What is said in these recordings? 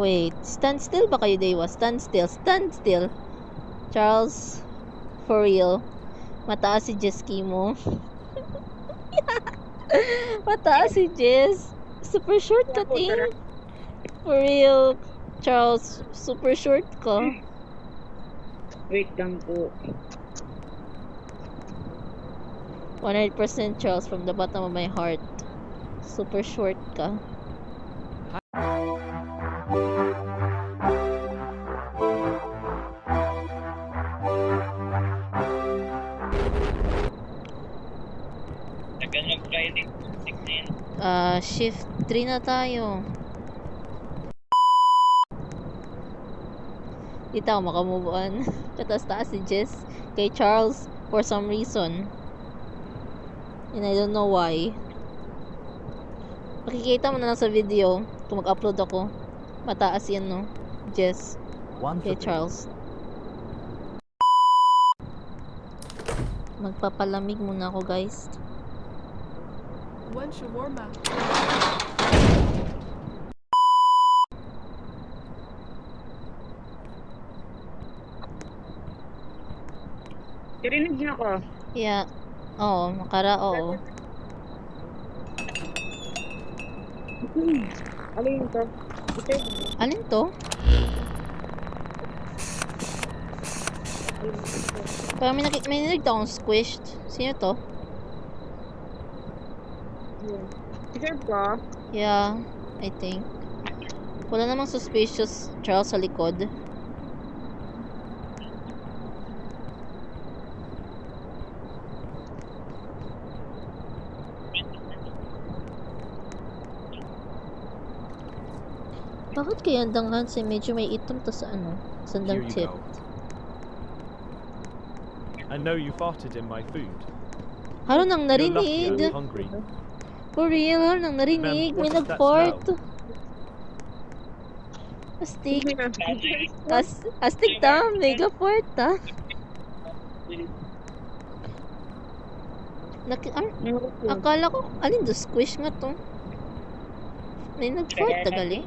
Wait, stand still ba kayo, Dewa? Stand still, stand still. Charles, for real. Mataas si Jess Kimo. Mataas si Jess. Super short ka, ting. For real. Charles, super short ka. Wait lang po. 100% Charles from the bottom of my heart. Super short ka. Friday. Shift 3 na tayo. Di tayo makamove on. Katas-taas si Jess kay Charles for some reason. And I don't know why. Makikita mo na lang sa video kung mag-upload ako. Mataas yan, no? Jess kay Charles. Magpapalamig muna ako, guys. One shawarma. Narinig niyo ako. Yeah. Oo, oo. Alin to? Ito. Alin to? Parang may narinig akong squished. Sino to? Sure ba? Yeah, I think. Wala namang suspicious Charles sa likod. Bakit kaya ang danghan sa medyo may itom to sa ano? Sandang tip. I know you farted in my food. Haro nang You're lucky narinig. I'm hungry. For real, haro nang narinig. Ma'am, May what is that nag-fart. Astig. Astig ta. Mega fart ta. Akala ko, alin do squish nga to? May nag-fart tagali.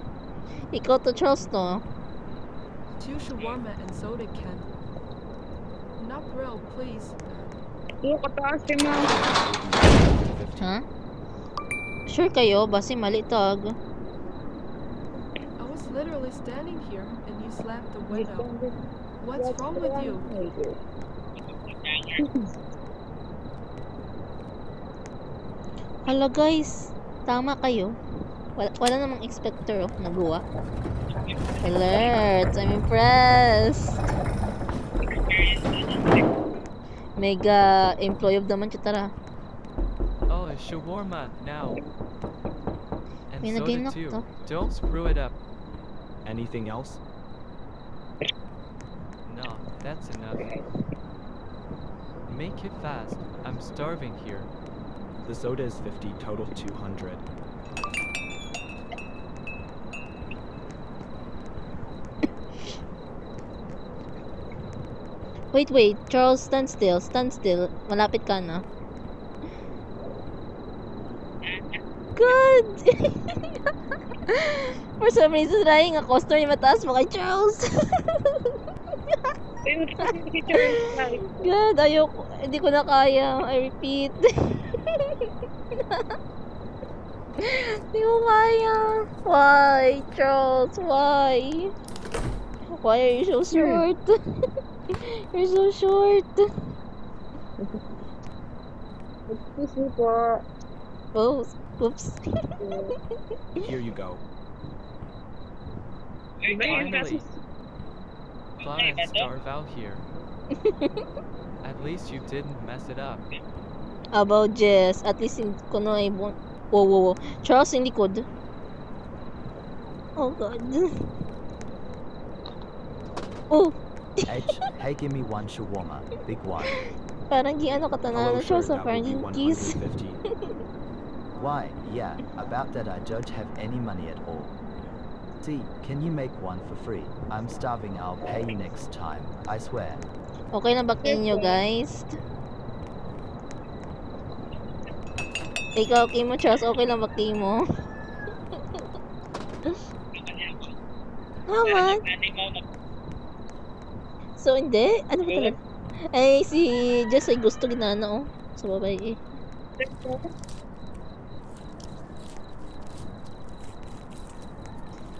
Ikaw to, Charles, no? 2 shawarma and soda can. Not real, please. Ito, kataas si ma'am. Ha? Sure kayo? Basi mali tag. I was literally standing here and you slammed the window. What's wrong with you? Hala guys, tama kayo. Wala namang expector nagawa. Alert! I'm impressed! Mega employee of the month tara. Oh, a shawarma now. And May soda nag-knock too. to. Don't screw it up. Anything else? No, that's enough. Make it fast. I'm starving here. The soda is 50, total 200. Wait, Charles, stand still. Malapit ka na. Good! For some reason, Ryan, ang coaster niya mataas mo kay Charles. God, ayoko. Hindi ko na kaya. I repeat. Hindi ko kaya. Why, Charles? Why? Why are you so short? You're so short. Excuse me po. Oh, oops. Here you go. Finally. Thought I'd starve out here. At least you didn't mess it up. About Jess. At least kuno ay Whoa. Charles yung likod. Oh God. Oh. H, hey, give me one shawarma, big one. Parang ano katananan siya sa that will be parang kiss. 150. Why, yeah, about that I don't have any money at all. See, can you make one for free? I'm starving, I'll pay you next time, I swear. Okay na ba kinyo, guys? Ikaw, okay mo, Charles? Okay lang ba mo? How much? So, hindi? Ano ba talaga? Ay, si Jess ay gusto ginana, oh. Sa babae, eh.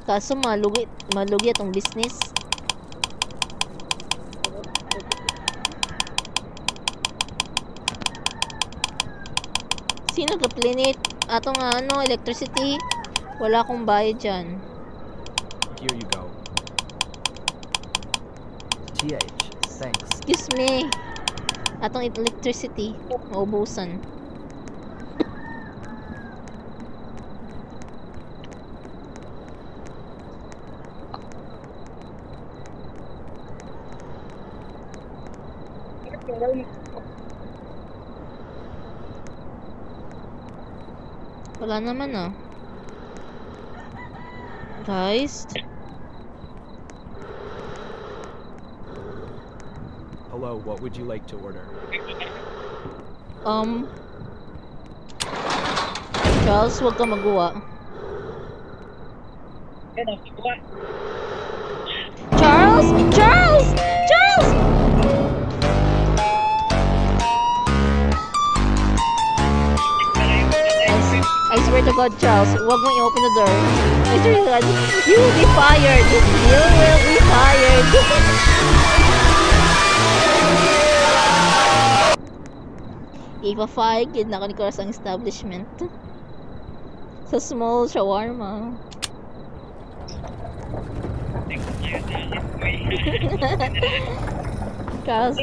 Kaso malugi atong business. Sino ka-planet? Atong ano, electricity. Wala akong bayad dyan. Here you go. TH, thanks. Excuse me. Atong electricity. Maubusan. Wala naman ah. Guys. Hello, what would you like to order? Charles, huwag ka magawa. Charles! Charles! Charles! I swear to God, Charles, huwag mo i-open the door. I swear to God, you will be fired. You will be fired. Ipa-fire kid na ko sa establishment. Sa small shawarma. Charles,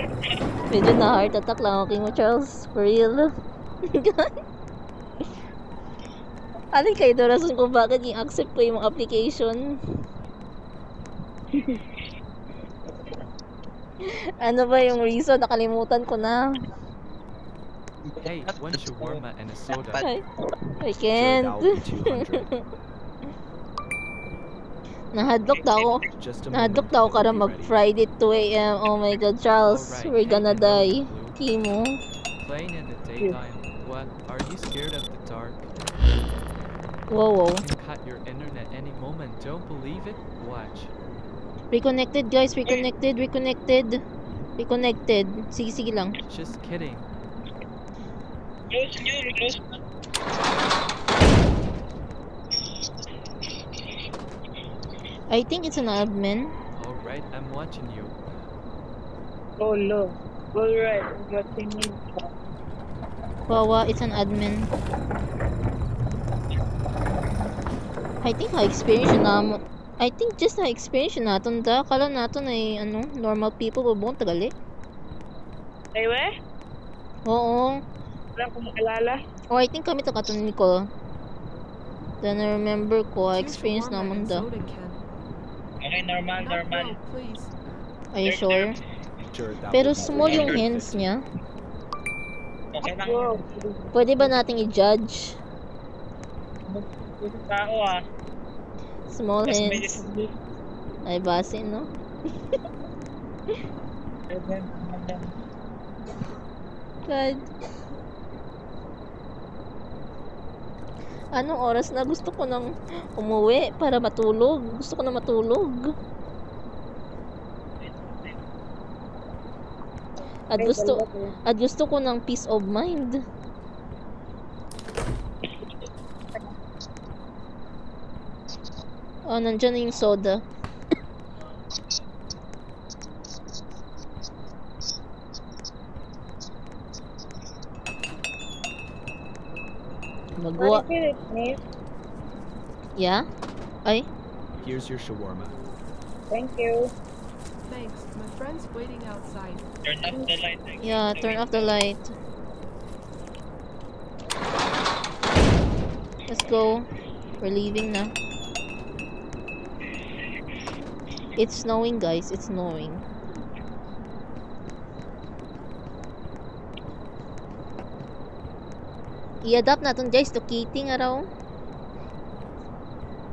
medyo na heart attack lang okay mo, Charles. For real. Alin kayo doon rason kung bakit yung accept ko yung application. Ano ba yung reason? Nakalimutan ko na. Hey, one shawarma and a soda. I Sure, can't. that'll be 200. Nahadlok daw ako. Just a Nahadlok moment, daw it'll para be mag ready. Friday 2 a.m. Oh my God, Charles. Alright, We're hey, gonna and no die. blue. Kimo. Playing in the daytime. What? Are you scared of the dark? Whoa, whoa. You can cut your internet any moment. Don't believe it? Watch. Reconnected, guys. Reconnected. Reconnected. Reconnected. Sige, sige lang. Just kidding. I think it's an admin. Alright, I'm watching you. Oh no. Alright, what you need? Wawa, it's an admin. I think na-experience na mo. I think just na-experience natin da. Kala natin ay ano, normal people o buong tagali. Ay, we? Oo. Wala akong maalala. Oh, I think kami katon ko. Then I remember ko, Two experience shawarma naman and da. soda can. Okay, normal, Not broke, please. Are you sure? Sure, that Pero will be small yung 250. hands niya. Okay lang yun. Pwede ba nating i-judge? Ito tao ah. Small hands. Ay, base, no? God. Anong oras na gusto ko nang umuwi para matulog? Gusto ko na matulog. At gusto ko ng peace of mind. Oh, nandyan na yung soda. Magwa. Yeah? Ay? Here's your shawarma. Thank you. Thanks. My friend's waiting outside. Turn off the light. Yeah, turn off the light. Let's go. We're leaving na. It's snowing, guys. It's snowing. I-adapt natin guys to Kitty nga raw.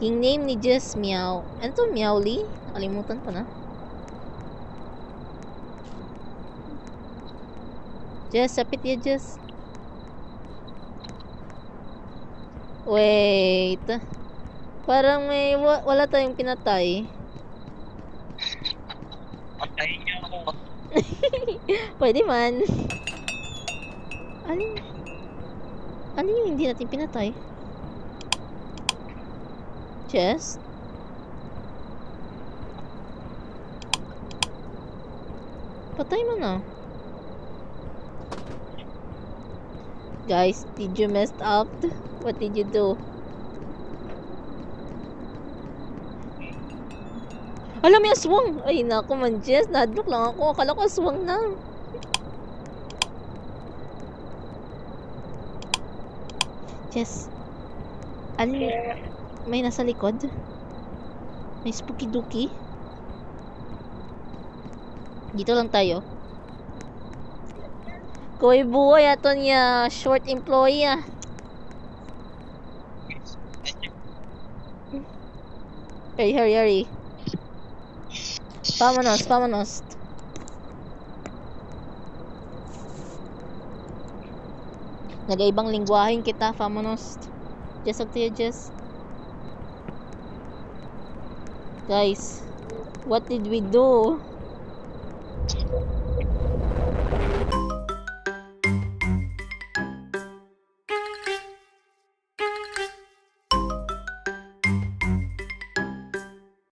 Yung name ni Jess Meow. Ano to? Meowly? Nakalimutan ko na. Jess, sapit ya Jess. Wait. Parang may wala tayong pinatay. Patayin niyo ako. Pwede man. Alin? Alin yung hindi natin pinatay? Chest? Patay mo na. Guys, did you mess up? What did you do? Alam mo yung aswang! Ay, naku man, Jess. Nadlock lang ako. Akala ko aswang na. Jess. Ano? May nasa likod? May spooky dookie? Dito lang tayo. Koy buhay ato niya. Short employee ah. Hurry, hurry, hurry. Vámonos, vámonos. Nag-ibang lingwahin kita, vámonos. Just up to you, Jess. Guys, what did we do?